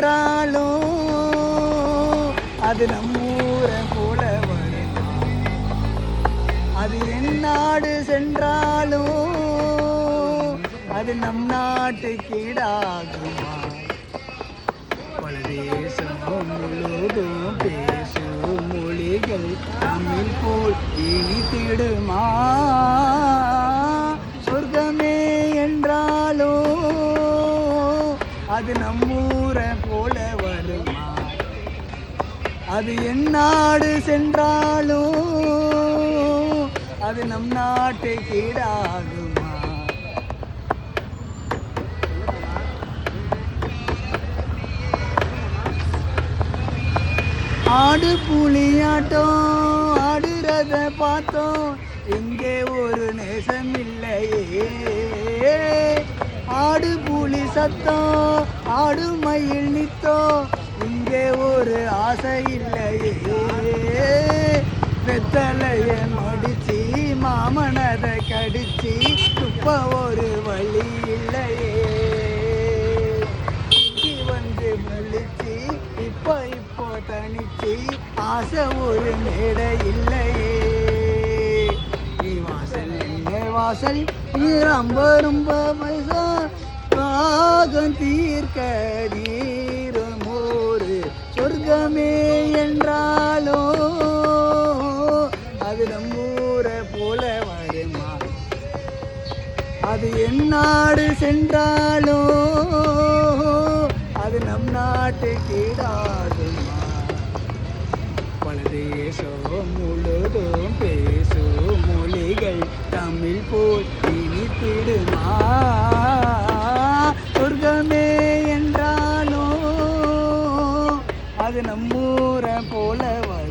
என்றாலும் அது நம்மூரை போல வருமா? அது என் நாடு சென்றாலும் அது நம் நாட்டுக்கு ஈடாகுமா? பல தேசம் முழுதும் பேசும் மொழிகள் தமிழ் போல் இனித்திடுமா? சொர்க்கமே என்றாலோ அது நம்மூரை போல வருமா? அது என் நாடு சென்றாலோ அது நம் நாட்டுக்கு ஈடாகுமா? ஆடு புலியாட்டம் ஆடுறத பார்த்தோம், இங்கே ஒரு நேசம் இல்லையே. ஆடு புலி சத்தம் ஆடு மயில் நித்தம், இங்கே ஒரு ஆசை இல்லையே. வெத்தலைய மடிச்சு மாமனதை கடிச்சு துப்ப ஒரு வழி இல்லையே. வந்து முழிச்சு இப்போ தனிச்சு ஆசை ஒரு மேடை இல்லையே. நீ வாசல் என்ன வாசல் நீ ரொம்ப ரொம்ப பைசா தாகம் தீர்க்க நீரும் ஒரு சொர்க்கமே என்றாலோ அது நம்மூரை போல வருமா? அது என் நாடு சென்றாலோ அது நம் நாட்டுக்கு ஈடாகுமா? பல தேசம் முழுதும் பேசும் மொழிகள் தமிழ் போல் இனித்திடுமா? சொர்க்கமே என்றாலும் அது நம்மூரை போல வரும்.